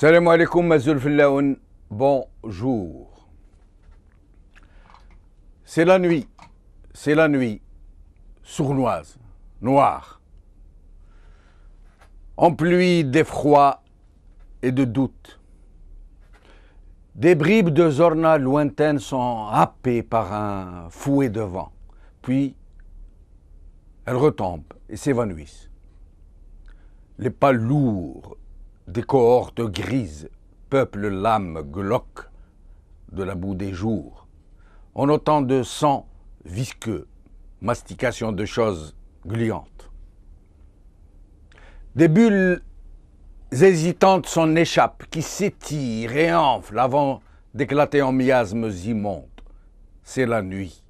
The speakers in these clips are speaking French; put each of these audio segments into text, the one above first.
Salam alaikum, Mazul Fillaoun, bonjour. C'est la nuit sournoise, noire, en pluie d'effroi et de doute. Des bribes de Zorna lointaines sont happées par un fouet de vent, puis elles retombent et s'évanouissent. Les pas lourds des cohortes grises peuplent l'âme glauque de la boue des jours, en autant de sang visqueux, mastication de choses gluantes. Des bulles hésitantes s'en échappent, qui s'étirent et enflent avant d'éclater en miasmes immondes. C'est la nuit,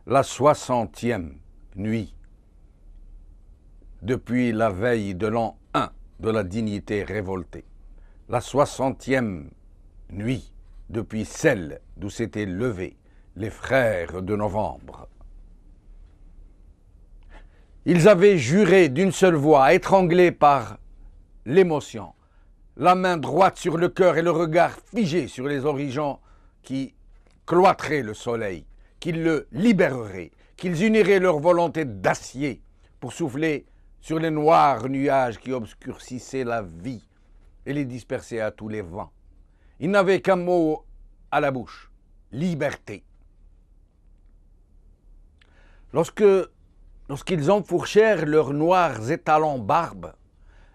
la 60e nuit, depuis la veille de l'an 1 de la dignité révoltée, la 60e nuit depuis celle d'où s'étaient levés les frères de novembre. Ils avaient juré d'une seule voix, étranglés par l'émotion, la main droite sur le cœur et le regard figé sur les horizons qui cloîtraient le soleil, qu'ils le libéreraient, qu'ils uniraient leur volonté d'acier pour souffler sur les noirs nuages qui obscurcissaient la vie et les dispersaient à tous les vents. Ils n'avaient qu'un mot à la bouche, liberté. Lorsqu'ils enfourchèrent leurs noirs étalons barbes,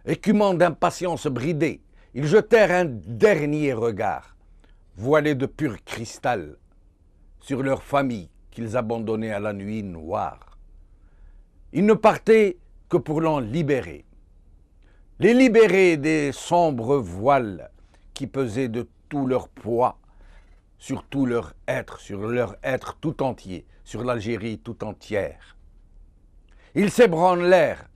écumant d'impatience bridée, ils jetèrent un dernier regard, voilé de pur cristal, sur leur famille qu'ils abandonnaient à la nuit noire. Ils ne partaient que pour l'en libérer. Les libérer des sombres voiles qui pesaient de tout leur poids sur tout leur être tout entier, sur l'Algérie tout entière. Ils s'ébranlèrent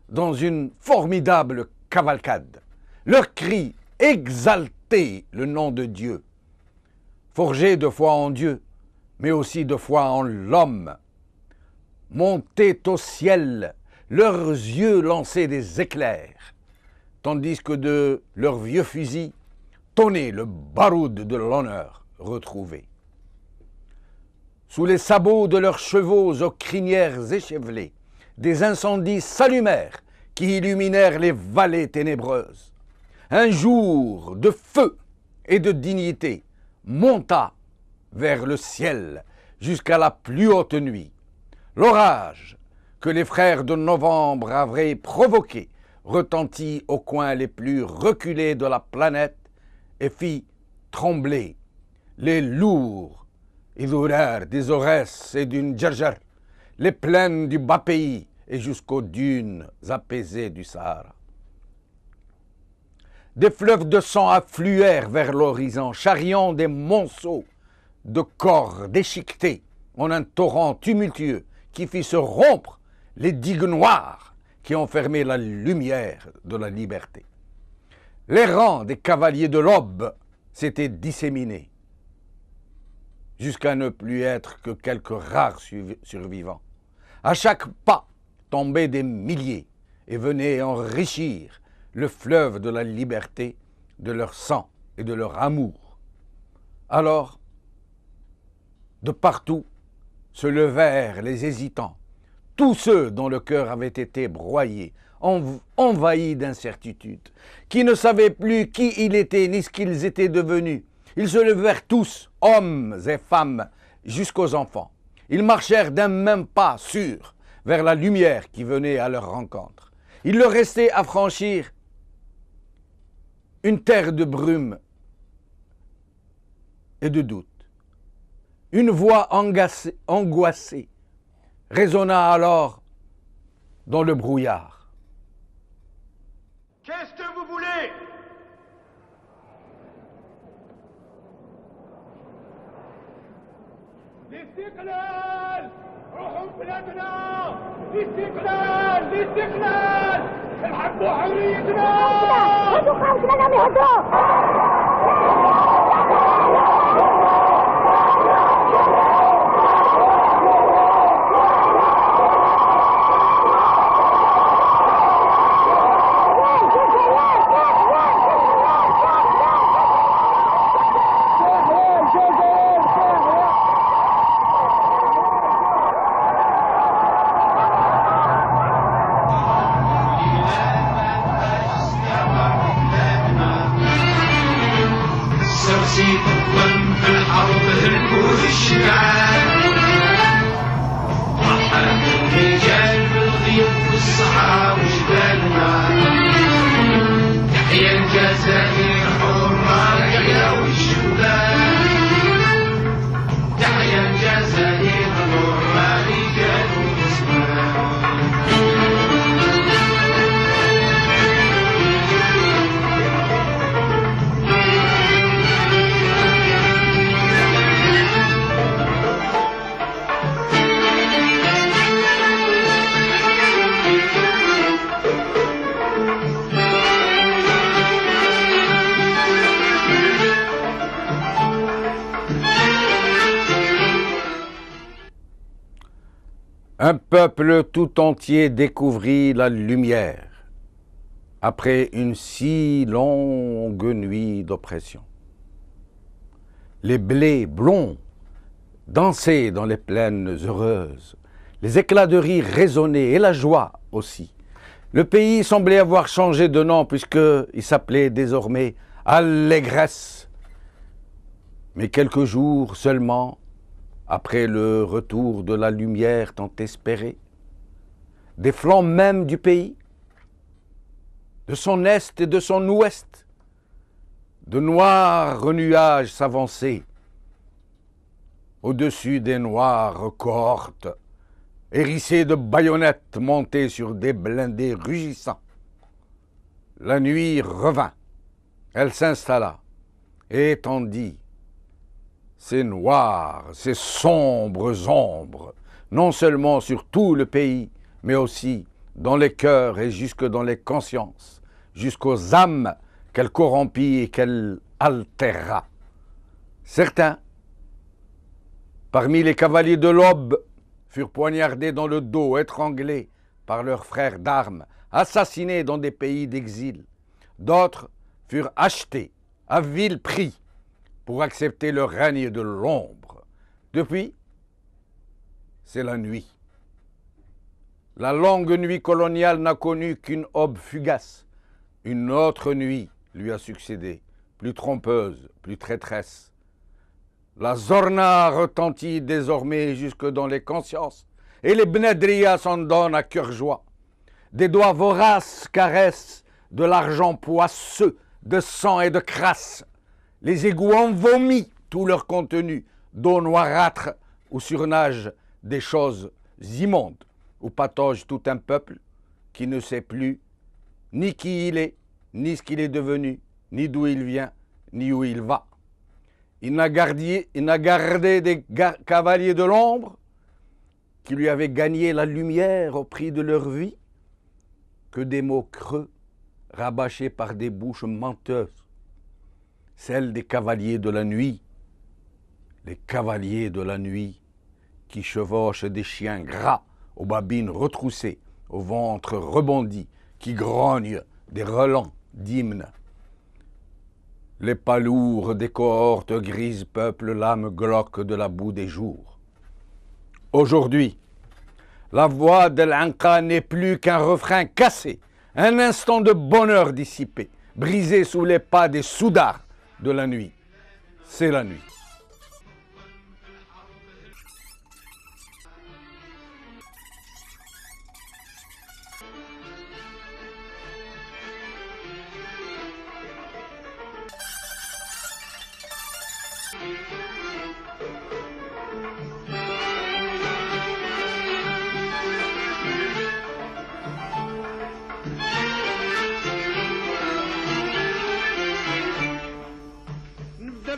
dans une formidable cavalcade. Leurs cris exaltaient le nom de Dieu, forgés de foi en Dieu, mais aussi de foi en l'homme, montaient au ciel. Leurs yeux lançaient des éclairs, tandis que de leurs vieux fusils tonnait le baroud de l'honneur retrouvé. Sous les sabots de leurs chevaux aux crinières échevelées, des incendies s'allumèrent qui illuminèrent les vallées ténébreuses. Un jour de feu et de dignité monta vers le ciel jusqu'à la plus haute nuit. L'orage que les frères de novembre avaient provoqué retentit aux coins les plus reculés de la planète et fit trembler les lourds idourar des Aurès et d'une Djerger, les plaines du bas pays et jusqu'aux dunes apaisées du Sahara. Des fleuves de sang affluèrent vers l'horizon, charriant des monceaux de corps déchiquetés en un torrent tumultueux qui fit se rompre les digues noires qui enfermaient la lumière de la liberté. Les rangs des cavaliers de l'aube s'étaient disséminés, jusqu'à ne plus être que quelques rares survivants. À chaque pas tombaient des milliers et venaient enrichir le fleuve de la liberté de leur sang et de leur amour. Alors, de partout se levèrent les hésitants, tous ceux dont le cœur avait été broyé, envahi d'incertitude, qui ne savaient plus qui il était ni ce qu'ils étaient devenus. Ils se levèrent tous, hommes et femmes, jusqu'aux enfants. Ils marchèrent d'un même pas sûr vers la lumière qui venait à leur rencontre. Il leur restait à franchir une terre de brume et de doute. Une voix angoissée résonna alors dans le brouillard. Qu'est-ce que vous voulez? الاستقلال! روحوا بلادنا! الاستقلال! الاستقلال! الحقوا حريتنا! هدوا خارج لنا هدوا! Un peuple tout entier découvrit la lumière après une si longue nuit d'oppression. Les blés blonds dansaient dans les plaines heureuses, les éclats de rire résonnaient et la joie aussi. Le pays semblait avoir changé de nom puisqu'il s'appelait désormais Allégresse. Mais quelques jours seulement, après le retour de la lumière tant espérée, des flancs même du pays, de son est et de son ouest, de noirs nuages s'avançaient au-dessus des noires cohortes, hérissées de baïonnettes montées sur des blindés rugissants. La nuit revint, elle s'installa et étendit ces noires, ces sombres ombres, non seulement sur tout le pays, mais aussi dans les cœurs et jusque dans les consciences, jusqu'aux âmes qu'elle corrompit et qu'elle altéra. Certains, parmi les cavaliers de l'aube, furent poignardés dans le dos, étranglés par leurs frères d'armes, assassinés dans des pays d'exil. D'autres furent achetés à vil prix pour accepter le règne de l'ombre. Depuis, c'est la nuit. La longue nuit coloniale n'a connu qu'une aube fugace. Une autre nuit lui a succédé, plus trompeuse, plus traîtresse. La Zorna retentit désormais jusque dans les consciences, et les Bnedria s'en donnent à cœur joie. Des doigts voraces caressent de l'argent poisseux, de sang et de crasse. Les égouts ont vomi tout leur contenu, d'eau noirâtre où surnagent des choses immondes, où patauge tout un peuple qui ne sait plus ni qui il est, ni ce qu'il est devenu, ni d'où il vient, ni où il va. Il n'a gardé des cavaliers de l'ombre qui lui avaient gagné la lumière au prix de leur vie que des mots creux rabâchés par des bouches menteuses. Celles des cavaliers de la nuit, les cavaliers de la nuit qui chevauchent des chiens gras aux babines retroussées, au ventre rebondi, qui grognent des relents d'hymnes. Les palourds des cohortes grises peuplent l'âme glauque de la boue des jours. Aujourd'hui, La voix de l'Anqa n'est plus qu'un refrain cassé, un instant de bonheur dissipé, brisé sous les pas des soudards de la nuit. C'est la nuit.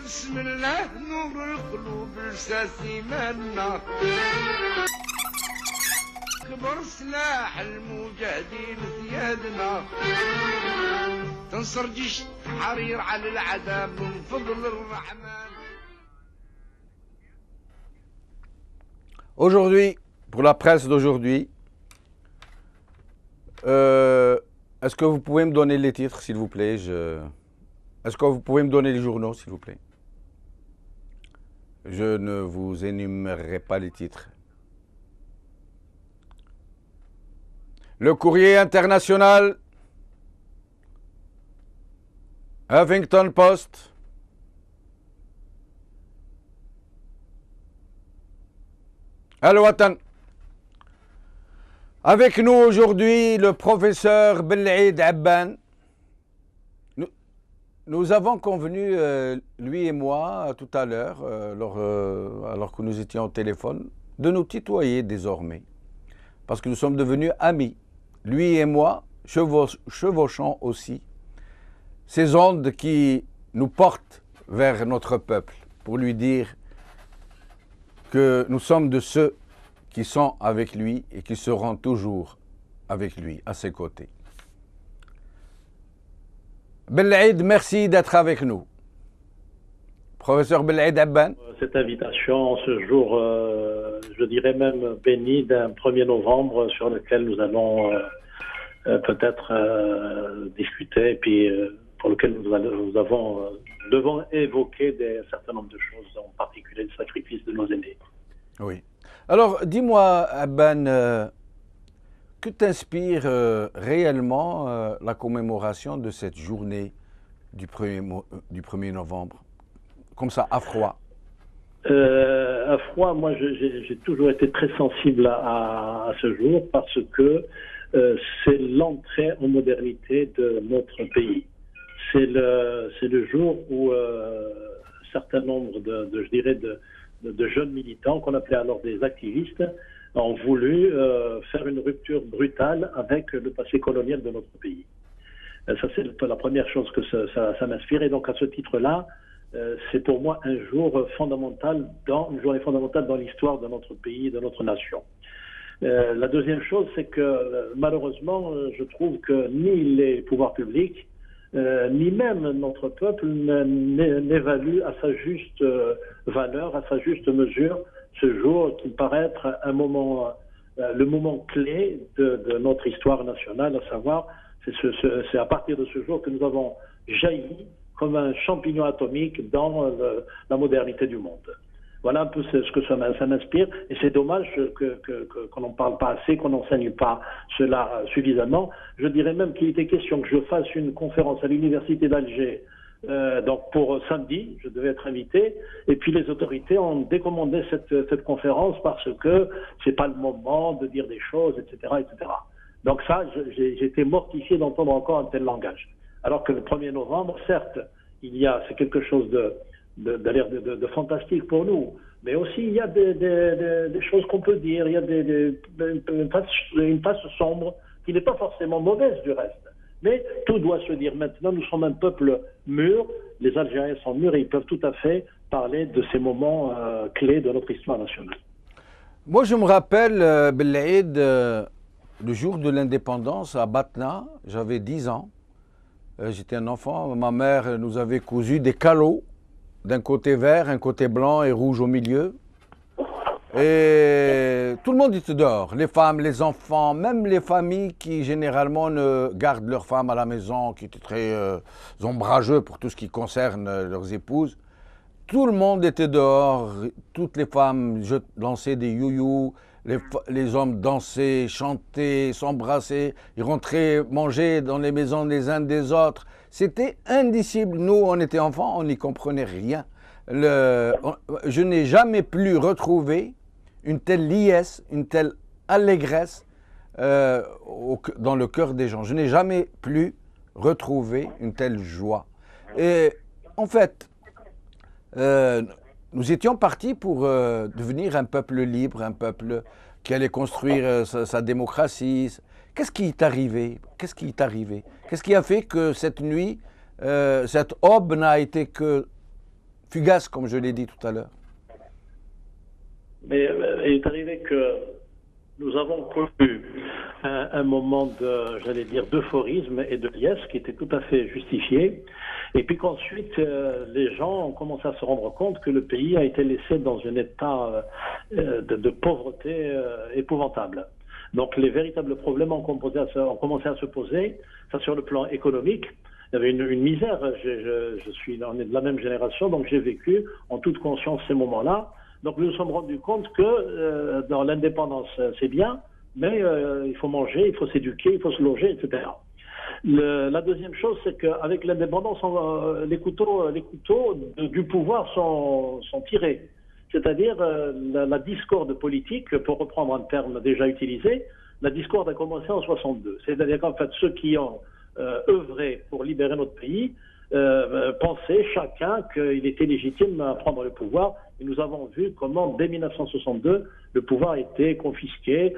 بسم الله نور القلوب الساسي منا كبر سلاح المجاهدين زيادنا تنصر جيش حرير على العذاب من فضل الرحمن. Aujourd'hui, pour la presse d'aujourd'hui, est-ce que vous pouvez me donner les titres, s'il vous plaît? Est-ce que vous pouvez me donner les journaux, s'il vous plaît? Je ne vous énumérerai pas les titres. Le Courrier international, Huffington Post, Al-Watan. Avec nous aujourd'hui, le professeur Belaïd Abban. Nous avons convenu, lui et moi, tout à l'heure, alors que nous étions au téléphone, de nous tutoyer désormais. Parce que nous sommes devenus amis. Lui et moi, chevauchons aussi ces ondes qui nous portent vers notre peuple, pour lui dire que nous sommes de ceux qui sont avec lui et qui seront toujours avec lui, à ses côtés. Belaïd, merci d'être avec nous. Professeur Belaïd Abban. Cette invitation, ce jour, je dirais même béni d'un 1er novembre sur lequel nous allons peut-être discuter et puis pour lequel nous devons évoquer un certain nombre de choses, en particulier le sacrifice de nos aînés. Oui. Alors, dis-moi, Abban, que t'inspire réellement la commémoration de cette journée du 1er novembre, comme ça, à froid? À froid, moi, j'ai toujours été très sensible à ce jour parce que c'est l'entrée en modernité de notre pays. C'est le jour où un certain nombre de jeunes militants, qu'on appelait alors des activistes, ont voulu faire une rupture brutale avec le passé colonial de notre pays. Ça, c'est la première chose que ça m'inspire. Et donc, à ce titre-là, c'est pour moi une journée fondamentale dans l'histoire de notre pays, de notre nation. La deuxième chose, c'est que malheureusement, je trouve que ni les pouvoirs publics, ni même notre peuple n'évalue à sa juste valeur, à sa juste mesure, ce jour qui me paraît être le moment clé de notre histoire nationale, à savoir, c'est à partir de ce jour que nous avons jailli comme un champignon atomique dans la modernité du monde. Voilà un peu ce que ça m'inspire, et c'est dommage qu'on n'en parle pas assez, qu'on n'enseigne pas cela suffisamment. Je dirais même qu'il était question que je fasse une conférence à l'université d'Alger, donc pour samedi, je devais être invité, et puis les autorités ont décommandé cette conférence parce que c'est pas le moment de dire des choses, etc., etc. Donc ça, j'ai été mortifié d'entendre encore un tel langage. Alors que le 1er novembre, certes, c'est quelque chose de fantastique pour nous, mais aussi il y a des choses qu'on peut dire, il y a une face sombre qui n'est pas forcément mauvaise du reste. Mais tout doit se dire maintenant, nous sommes un peuple mûr, les Algériens sont mûrs et ils peuvent tout à fait parler de ces moments clés de notre histoire nationale. Moi, je me rappelle, Belaïd, le jour de l'indépendance à Batna, j'avais 10 ans. J'étais un enfant, ma mère nous avait cousu des calots, d'un côté vert, un côté blanc et rouge au milieu. Et tout le monde était dehors, les femmes, les enfants, même les familles qui généralement ne gardent leurs femmes à la maison, qui étaient très ombrageux pour tout ce qui concerne leurs épouses. Tout le monde était dehors, toutes les femmes lançaient des youyous, les hommes dansaient, chantaient, s'embrassaient, ils rentraient manger dans les maisons des uns des autres. C'était indicible. Nous, on était enfants, on n'y comprenait rien. Je n'ai jamais plus retrouvé une telle liesse, une telle allégresse dans le cœur des gens. Je n'ai jamais plus retrouvé une telle joie. Et en fait, nous étions partis pour devenir un peuple libre, un peuple qui allait construire sa démocratie. Qu'est-ce qui est arrivé? Qu'est-ce qui est arrivé? Qu'est-ce qui a fait que cette nuit, cette aube n'a été que fugace, comme je l'ai dit tout à l'heure? Mais il est arrivé que nous avons connu un moment de, j'allais dire, d'euphorisme et de liesse qui était tout à fait justifié. Et puis qu'ensuite, les gens ont commencé à se rendre compte que le pays a été laissé dans un état de pauvreté épouvantable. Donc les véritables problèmes ont commencé à se poser, ça sur le plan économique. Il y avait une misère. On est de la même génération, donc j'ai vécu en toute conscience ces moments-là. Donc nous nous sommes rendus compte que dans l'indépendance, c'est bien, mais il faut manger, il faut s'éduquer, il faut se loger, etc. La deuxième chose, c'est qu'avec l'indépendance, les couteaux du pouvoir sont tirés. C'est-à-dire la discorde politique, pour reprendre un terme déjà utilisé, la discorde a commencé en 62. C'est-à-dire qu'en fait, ceux qui ont œuvré pour libérer notre pays pensaient chacun qu'il était légitime à prendre le pouvoir. Et nous avons vu comment, dès 1962, le pouvoir a été confisqué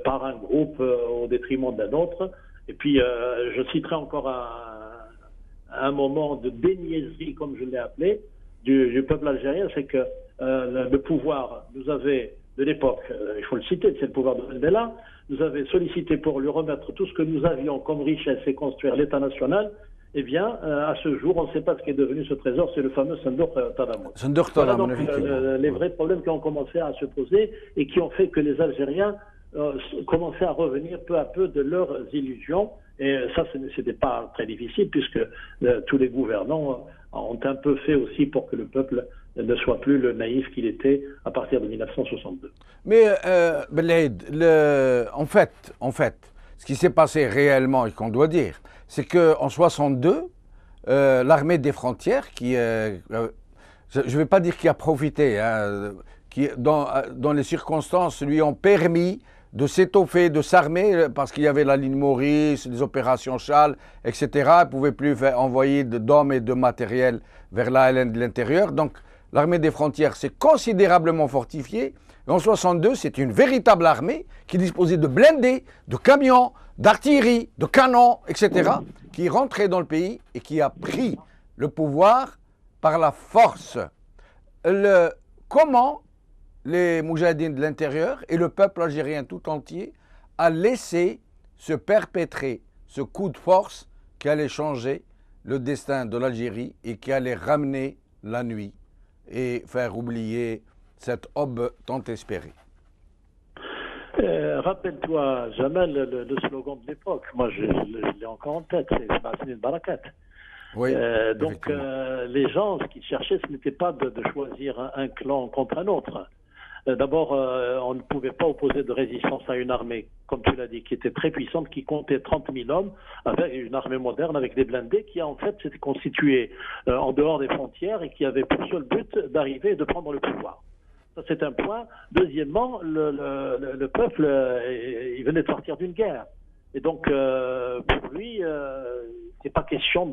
par un groupe au détriment d'un autre. Et puis, je citerai encore un moment de déniaiserie, comme je l'ai appelé, du peuple algérien, c'est que le pouvoir nous avait, de l'époque, il faut le citer, c'est le pouvoir de Mandela, nous avait sollicité pour lui remettre tout ce que nous avions comme richesse et construire l'État national. Eh bien, à ce jour, on ne sait pas ce qui est devenu ce trésor, c'est le fameux Sandouk Tadamon. Voilà donc les vrais problèmes qui ont commencé à se poser et qui ont fait que les Algériens commençaient à revenir peu à peu de leurs illusions. Et ça, ce n'était pas très difficile puisque tous les gouvernants ont un peu fait aussi pour que le peuple ne soit plus le naïf qu'il était à partir de 1962. Mais Belaïd, en fait, ce qui s'est passé réellement et qu'on doit dire, c'est qu'en 62, l'armée des frontières, je ne vais pas dire qui a profité, qui dans les circonstances lui ont permis de s'étoffer, de s'armer, parce qu'il y avait la ligne Maurice, les opérations Châle, etc. Ils ne pouvaient plus envoyer d'hommes et de matériel vers l'ALN de l'intérieur. Donc l'armée des frontières s'est considérablement fortifiée. Et en 62, c'est une véritable armée qui disposait de blindés, de camions, d'artillerie, de canons, etc., qui rentrait dans le pays et qui a pris le pouvoir par la force. Comment les moudjahidines de l'intérieur et le peuple algérien tout entier a laissé se perpétrer ce coup de force qui allait changer le destin de l'Algérie et qui allait ramener la nuit et faire oublier cette aube tant espérée. Rappelle-toi, Jamel, le slogan de l'époque, moi je l'ai encore en tête, c'est Bassin Barakat. Oui, donc les gens, ce qu'ils cherchaient, ce n'était pas de choisir un clan contre un autre. D'abord, on ne pouvait pas opposer de résistance à une armée, comme tu l'as dit, qui était très puissante, qui comptait 30 000 hommes, avec une armée moderne, avec des blindés, qui en fait s'était constituée en dehors des frontières et qui avait pour seul but d'arriver et de prendre le pouvoir. Ça, c'est un point. Deuxièmement, le peuple, il venait de sortir d'une guerre. Et donc, pour lui, c'est pas question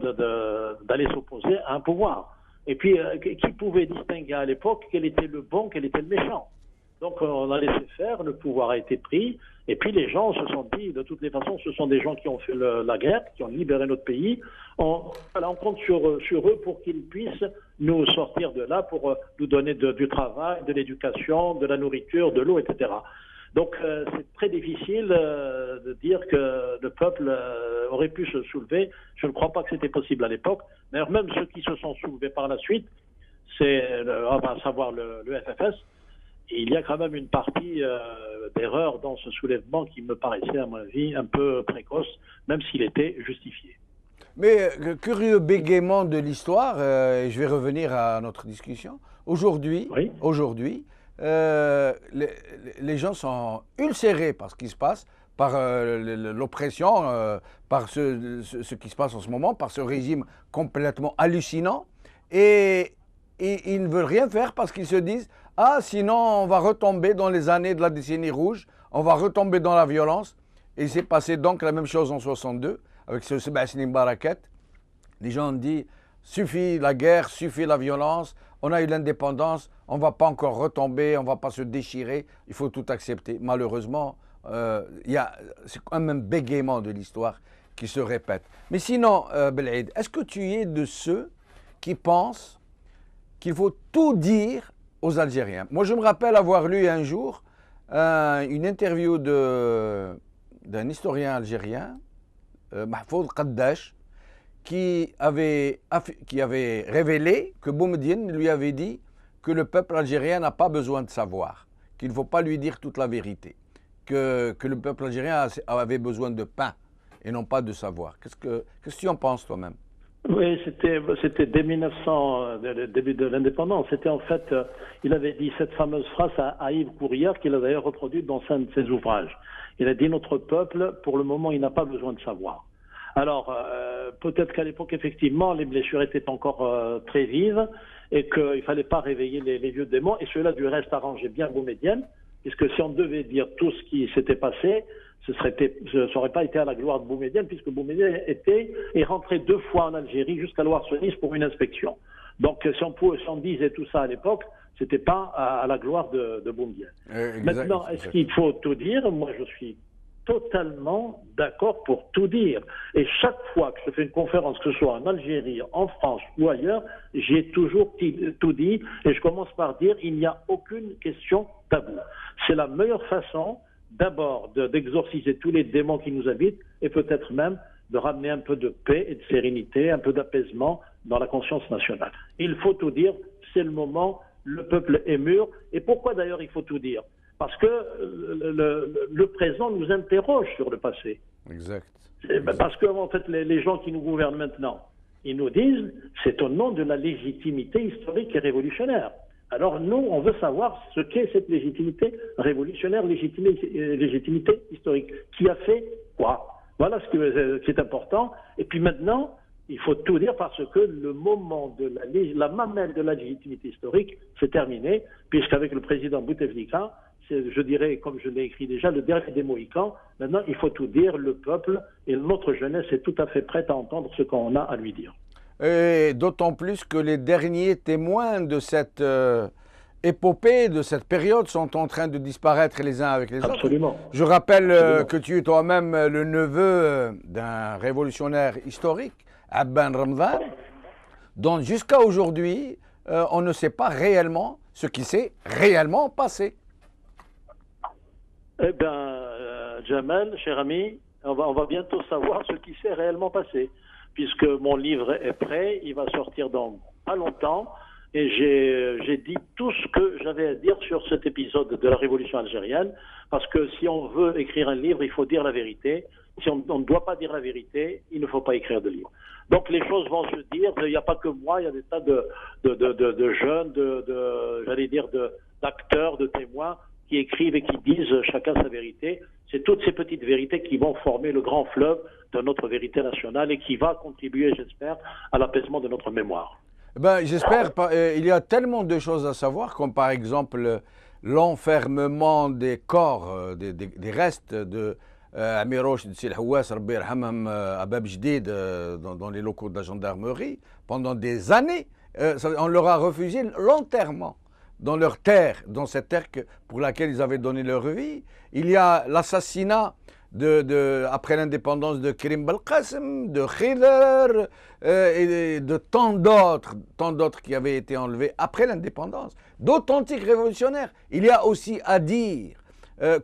d'aller s'opposer à un pouvoir. Et puis, qui pouvait distinguer à l'époque quel était le bon, quel était le méchant? Donc, on a laissé faire, le pouvoir a été pris, et puis les gens se sont dit, de toutes les façons, ce sont des gens qui ont fait la guerre, qui ont libéré notre pays. On compte sur eux pour qu'ils puissent nous sortir de là, pour nous donner du travail, de l'éducation, de la nourriture, de l'eau, etc. Donc, c'est très difficile de dire que le peuple aurait pu se soulever. Je ne crois pas que c'était possible à l'époque. D'ailleurs, même ceux qui se sont soulevés par la suite, à savoir le FFS, il y a quand même une partie d'erreur dans ce soulèvement qui me paraissait, à mon avis, un peu précoce, même s'il était justifié. Mais curieux bégaiement de l'histoire, et je vais revenir à notre discussion. Aujourd'hui, les gens sont ulcérés par ce qui se passe, par l'oppression, par ce qui se passe en ce moment, par ce régime complètement hallucinant. Et ils ne veulent rien faire parce qu'ils se disent « Ah, sinon on va retomber dans les années de la décennie rouge, on va retomber dans la violence. » Et il s'est passé donc la même chose en 62 avec ce Sébastien Barakat. Les gens ont dit « Suffit la guerre, suffit la violence, on a eu l'indépendance, on ne va pas encore retomber, on ne va pas se déchirer, il faut tout accepter. » Malheureusement, c'est quand même un bégaiement de l'histoire qui se répète. Mais sinon, Belaïd, est-ce que tu es de ceux qui pensent qu'il faut tout dire aux Algériens? Moi, je me rappelle avoir lu un jour une interview d'un historien algérien, Mahfoud Qaddash, qui avait révélé que Boumedienne lui avait dit que le peuple algérien n'a pas besoin de savoir, qu'il ne faut pas lui dire toute la vérité, que le peuple algérien avait besoin de pain et non pas de savoir. Qu'est-ce que tu en penses toi-même? Oui, c'était dès 1900, le début de l'indépendance. C'était en fait, il avait dit cette fameuse phrase à Yves Courière, qu'il a d'ailleurs reproduite dans un de ses ouvrages. Il a dit « Notre peuple, pour le moment, il n'a pas besoin de savoir ». Alors, peut-être qu'à l'époque, effectivement, les blessures étaient encore très vives et qu'il ne fallait pas réveiller les vieux démons. Et cela, du reste, arrangeait bien Boumedienne, puisque si on devait dire tout ce qui s'était passé, ce n'aurait pas été à la gloire de Boumedienne, puisque Boumedienne est rentré 2 fois en Algérie jusqu'à Loire-sur-Nice pour une inspection. Donc, si on disait tout ça à l'époque, c'était pas à la gloire de Boumedienne. Maintenant, est-ce qu'il faut tout dire? Moi, je suis totalement d'accord pour tout dire. Et chaque fois que je fais une conférence, que ce soit en Algérie, en France ou ailleurs, j'ai toujours tout dit. Et je commence par dire, il n'y a aucune question taboue. C'est la meilleure façon, d'abord, d'exorciser tous les démons qui nous habitent et peut-être même de ramener un peu de paix et de sérénité, un peu d'apaisement dans la conscience nationale. Il faut tout dire, c'est le moment, le peuple est mûr. Et pourquoi d'ailleurs il faut tout dire? Parce que le présent nous interroge sur le passé. Exact. Parce que en fait, les gens qui nous gouvernent maintenant, ils nous disent c'est au nom de la légitimité historique et révolutionnaire. Alors nous, on veut savoir ce qu'est cette légitimité révolutionnaire, légitimité historique. Qui a fait quoi? Voilà ce qui est important. Et puis maintenant, il faut tout dire parce que le moment de la mamelle de la légitimité historique, c'est terminé, puisqu'avec le président Bouteflika, je dirais, comme je l'ai écrit déjà, le dernier des Mohicans. Maintenant, il faut tout dire, le peuple et notre jeunesse est tout à fait prête à entendre ce qu'on a à lui dire. Et d'autant plus que les derniers témoins de cette épopée, de cette période, sont en train de disparaître les uns avec les autres. Absolument. Je rappelle que tu es toi-même le neveu d'un révolutionnaire historique, Abban Ramzan, dont jusqu'à aujourd'hui, on ne sait pas réellement ce qui s'est réellement passé. Eh bien, Jamel, cher ami, on va bientôt savoir ce qui s'est réellement passé, puisque mon livre est prêt, il va sortir dans pas longtemps, et j'ai dit tout ce que j'avais à dire sur cet épisode de la Révolution algérienne, parce que si on veut écrire un livre, il faut dire la vérité. Si on ne doit pas dire la vérité, il ne faut pas écrire de livre. Donc les choses vont se dire, il n'y a pas que moi, il y a des tas de jeunes, j'allais dire d'acteurs, de témoins, qui écrivent et qui disent chacun sa vérité. C'est toutes ces petites vérités qui vont former le grand fleuve de notre vérité nationale et qui va contribuer, j'espère, à l'apaisement de notre mémoire. Ben, j'espère. Il y a tellement de choses à savoir, comme par exemple l'enfermement des corps, des restes de Amiroche de Sil Hawass, Rabbi Yarhamham, à Bab Jdid, dans les locaux de la gendarmerie, pendant des années. On leur a refusé l'enterrement dans leur terre, dans cette terre pour laquelle ils avaient donné leur vie. Il y a l'assassinat après l'indépendance de Karim Belkacem, de Khidr et de tant d'autres qui avaient été enlevés après l'indépendance, d'authentiques révolutionnaires. Il y a aussi à dire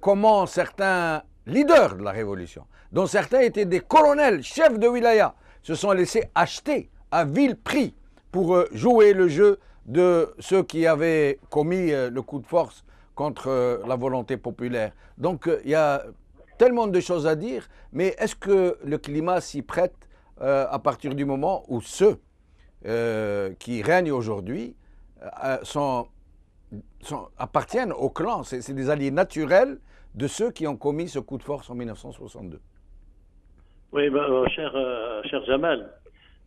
comment certains leaders de la révolution, dont certains étaient des colonels, chefs de wilaya, se sont laissés acheter à vil prix pour jouer le jeu de ceux qui avaient commis le coup de force contre la volonté populaire. Donc il y a tellement de choses à dire, mais est-ce que le climat s'y prête à partir du moment où ceux qui règnent aujourd'hui sont appartiennent au clan. C'est des alliés naturels de ceux qui ont commis ce coup de force en 1962. Oui, cher Jamal,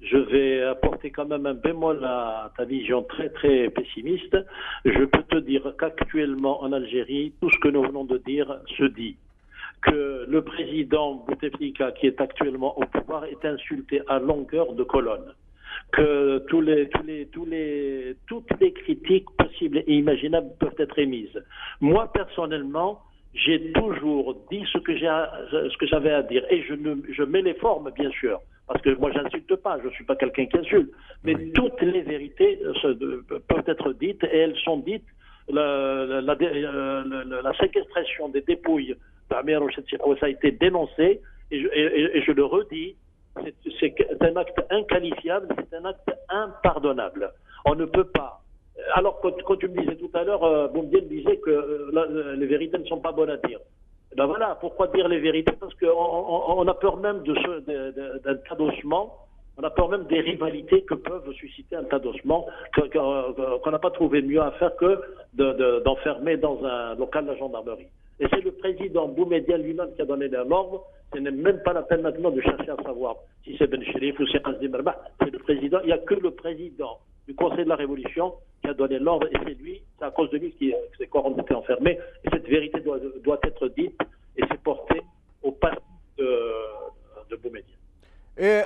je vais apporter quand même un bémol à ta vision très très pessimiste. Je peux te dire qu'actuellement en Algérie, tout ce que nous venons de dire se dit. Que le président Bouteflika, qui est actuellement au pouvoir, est insulté à longueur de colonne. Que toutes les critiques possibles et imaginables peuvent être émises. Moi, personnellement, j'ai toujours dit ce que j'avais à dire. Et je mets les formes, bien sûr. Parce que moi, j'insulte pas, je ne suis pas quelqu'un qui insulte. Mais toutes les vérités peuvent être dites, et elles sont dites. La séquestration des dépouilles d'Amir ça a été dénoncé, et je le redis, c'est un acte inqualifiable, c'est un acte impardonnable. On ne peut pas. Alors, quand tu me disais tout à l'heure, Boumedienne disait que les vérités ne sont pas bonnes à dire. Ben voilà, pourquoi dire les vérités? Parce qu'on a peur même d'un tadossement, on a peur même des rivalités que peuvent susciter un tadossement, qu'on n'a pas trouvé mieux à faire que d'enfermer dans un local de la gendarmerie. Et c'est le président Boumedienne lui-même qui a donné l'ordre. Ce n'est même pas la peine maintenant de chercher à savoir si c'est Ben Chérif ou c'est Qasem Erbah. C'est le président. Il n'y a que le président du Conseil de la Révolution qui a donné l'ordre, et c'est à cause de lui que ces corps ont été enfermés. Et cette vérité doit être dite, et c'est porté au passé de Boumedienne. Et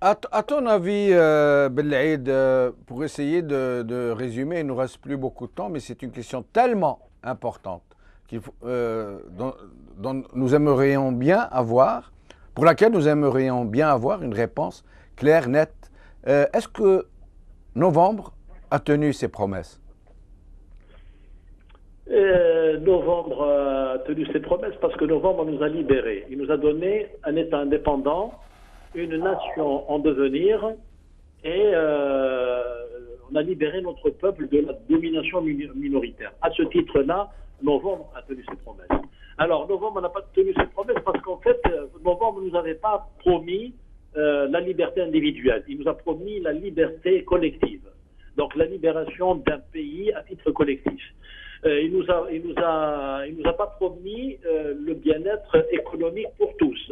à ton avis, Belaïd, pour essayer de résumer, il ne nous reste plus beaucoup de temps, mais c'est une question tellement importante dont nous aimerions bien avoir, pour laquelle nous aimerions bien avoir une réponse claire, nette. Est-ce que Novembre a tenu ses promesses? Novembre a tenu ses promesses parce que Novembre nous a libérés. Il nous a donné un État indépendant, une nation en devenir, et on a libéré notre peuple de la domination minoritaire. À ce titre-là, Novembre a tenu ses promesses. Alors, Novembre n'a pas tenu ses promesses parce qu'en fait, Novembre ne nous avait pas promis la liberté individuelle. Il nous a promis la liberté collective. Donc, la libération d'un pays à titre collectif. Il nous a pas promis le bien-être économique pour tous.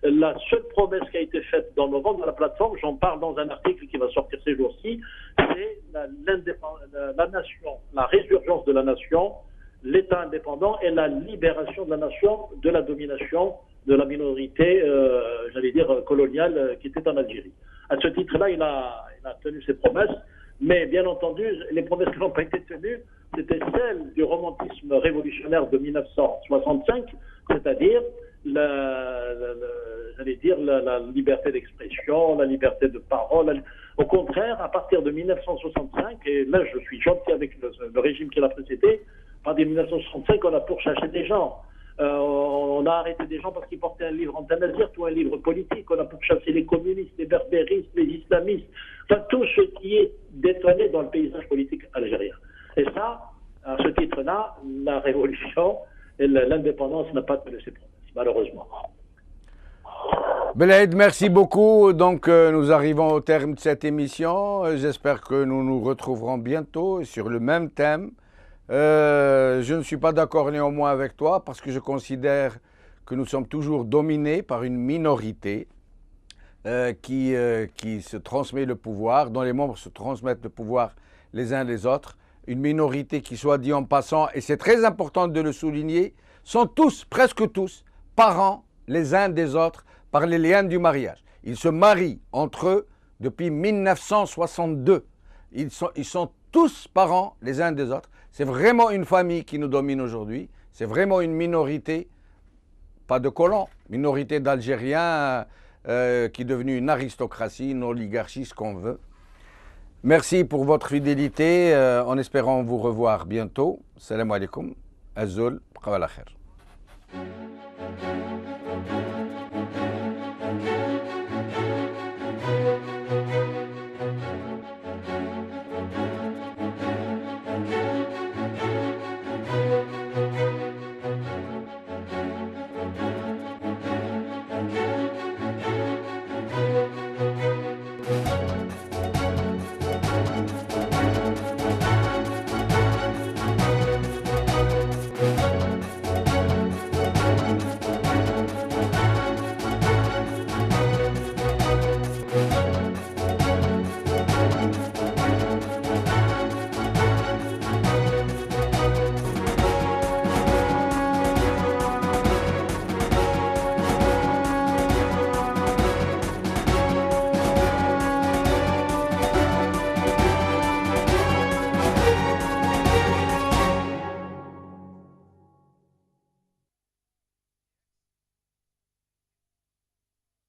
La seule promesse qui a été faite dans Novembre, dans la plateforme, j'en parle dans un article qui va sortir ces jours-ci, c'est la nation, la résurgence de la nation, l'État indépendant et la libération de la nation de la domination de la minorité, j'allais dire, coloniale qui était en Algérie. À ce titre-là, il a tenu ses promesses, mais bien entendu, les promesses qui n'ont pas été tenues, c'était celles du romantisme révolutionnaire de 1965, c'est-à-dire j'allais dire la liberté d'expression, la liberté de parole. Au contraire, à partir de 1965, et là je suis gentil avec le régime qui l'a précédé, à partir de 1965, on a pourchassé des gens. On a arrêté des gens parce qu'ils portaient un livre anti-naziste ou un livre politique. On a pourchassé les communistes, les berbéristes, les islamistes, enfin tout ce qui est détonné dans le paysage politique algérien. Et ça, à ce titre-là, la révolution et l'indépendance n'a pas tenu ses promesses, malheureusement. Belaïd, merci beaucoup. Donc, nous arrivons au terme de cette émission. J'espère que nous nous retrouverons bientôt sur le même thème. Je ne suis pas d'accord néanmoins avec toi parce que je considère que nous sommes toujours dominés par une minorité qui se transmet le pouvoir, dont les membres se transmettent le pouvoir les uns les autres. Une minorité qui, soit dit en passant, et c'est très important de le souligner, sont tous, presque tous, parents les uns des autres par les liens du mariage. Ils se marient entre eux depuis 1962. Ils sont tous parents les uns des autres. C'est vraiment une famille qui nous domine aujourd'hui. C'est vraiment une minorité, pas de colons, minorité d'Algériens qui est devenue une aristocratie, une oligarchie, ce qu'on veut. Merci pour votre fidélité, en espérant vous revoir bientôt. Salam alaikum. Azul, qawala khair.